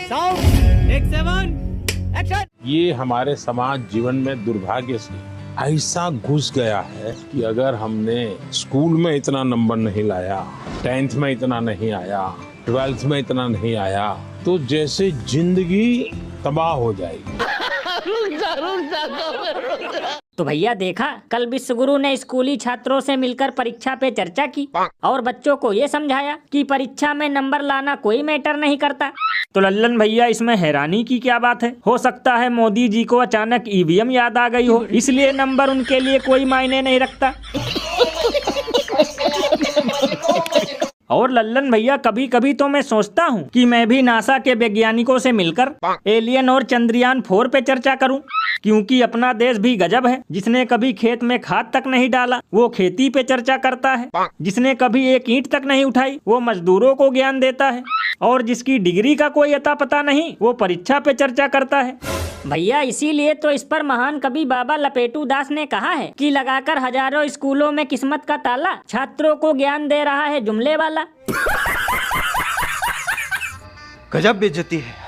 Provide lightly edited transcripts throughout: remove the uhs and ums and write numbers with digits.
Sound take 7 action. ये हमारे समाज जीवन में दुर्भाग्य से ऐसा घुस गया है कि अगर हमने स्कूल में इतना नंबर नहीं लाया, 10th में इतना नहीं आया, 12th में इतना नहीं आया, तो जैसे जिंदगी तबाह हो जाएगी। तो भैया देखा, कल विश्वगुरु ने स्कूली छात्रों से मिलकर परीक्षा पे चर्चा की और बच्चों को ये समझाया कि परीक्षा में नंबर लाना कोई मैटर नहीं करता। तो लल्लन भैया, इसमें हैरानी की क्या बात है? हो सकता है मोदी जी को अचानक ईवीएम याद आ गई हो, इसलिए नंबर उनके लिए कोई मायने नहीं रखता। और लल्लन भैया, कभी कभी तो मैं सोचता हूँ कि मैं भी नासा के वैज्ञानिकों से मिलकर एलियन और चंद्रयान 4 पे चर्चा करूँ, क्योंकि अपना देश भी गजब है। जिसने कभी खेत में खाद तक नहीं डाला वो खेती पे चर्चा करता है, जिसने कभी एक ईंट तक नहीं उठाई वो मजदूरों को ज्ञान देता है, और जिसकी डिग्री का कोई अता पता नहीं वो परीक्षा पे चर्चा करता है। भैया इसीलिए तो इस पर महान कवि बाबा लपेटू दास ने कहा है कि लगाकर हजारों स्कूलों में किस्मत का ताला, छात्रों को ज्ञान दे रहा है जुमले वाला। गजब बेइज्जती है।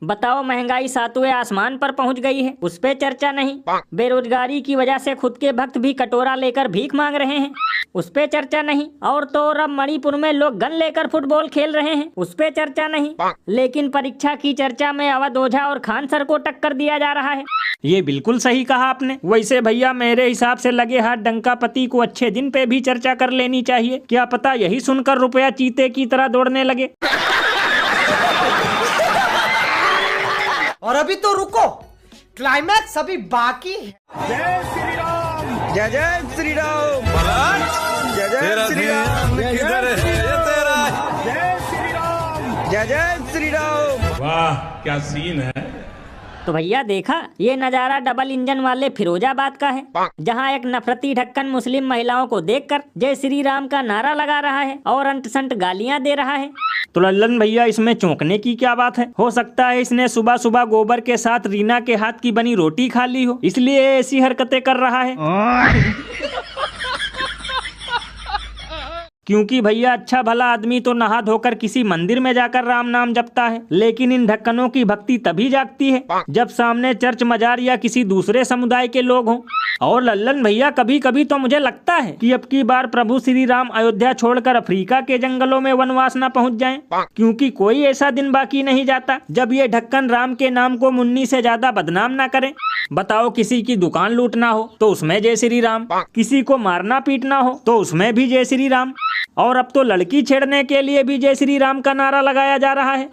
बताओ, महंगाई सातवें आसमान पर पहुंच गई है, उस पे चर्चा नहीं। बेरोजगारी की वजह से खुद के भक्त भी कटोरा लेकर भीख मांग रहे हैं, उस पे चर्चा नहीं। और तो और अब मणिपुर में लोग गन लेकर फुटबॉल खेल रहे हैं, उस पे चर्चा नहीं। लेकिन परीक्षा की चर्चा में अवध ओझा और खान सर को टक्कर दिया जा रहा है। ये बिल्कुल सही कहा आपने। वैसे भैया, मेरे हिसाब से लगे हाथ डंका पति को अच्छे दिन पे भी चर्चा कर लेनी चाहिए। क्या पता यही सुनकर रुपया चीते की तरह दौड़ने लगे। और अभी तो रुको, क्लाइमैक्स अभी बाकी है। जय श्री राम, जय जय श्री राम, जय जय श्री राम, जय जय श्री राम, जय जय श्री राम। वाह क्या सीन है। तो भैया देखा, ये नजारा डबल इंजन वाले फिरोजाबाद का है, जहाँ एक नफरती ढक्कन मुस्लिम महिलाओं को देखकर जय श्री राम का नारा लगा रहा है और अंट संट गालियाँ दे रहा है। तो लल्लन भैया, इसमें चौंकने की क्या बात है? हो सकता है इसने सुबह सुबह गोबर के साथ रीना के हाथ की बनी रोटी खा ली हो, इसलिए ऐसी हरकतें कर रहा है। क्योंकि भैया, अच्छा भला आदमी तो नहा धोकर किसी मंदिर में जाकर राम नाम जपता है, लेकिन इन ढक्कनों की भक्ति तभी जागती है जब सामने चर्च, मजार या किसी दूसरे समुदाय के लोग हों। और लल्लन भैया, कभी कभी तो मुझे लगता है कि अब की बार प्रभु श्री राम अयोध्या छोड़कर अफ्रीका के जंगलों में वनवास न पहुंच जाएं, क्योंकि कोई ऐसा दिन बाकी नहीं जाता जब ये ढक्कन राम के नाम को मुन्नी से ज्यादा बदनाम ना करें। बताओ, किसी की दुकान लूटना हो तो उसमें जय श्री राम, किसी को मारना पीटना हो तो उसमें भी जय श्री राम, और अब तो लड़की छेड़ने के लिए भी जय श्री राम का नारा लगाया जा रहा है।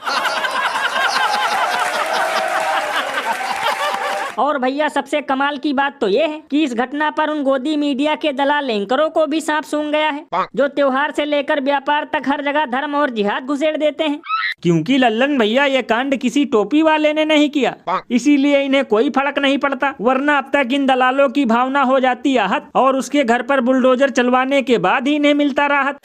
और भैया, सबसे कमाल की बात तो ये है कि इस घटना पर उन गोदी मीडिया के दलाल एंकरों को भी सांप सूंघ गया है, जो त्योहार से लेकर व्यापार तक हर जगह धर्म और जिहाद घुसेड़ देते हैं। क्योंकि लल्लन भैया, ये कांड किसी टोपी वाले ने नहीं किया, इसीलिए इन्हें कोई फर्क नहीं पड़ता, वरना अब तक इन दलालों की भावना हो जाती आहत और उसके घर पर बुलडोजर चलवाने के बाद ही इन्हें मिलता राहत।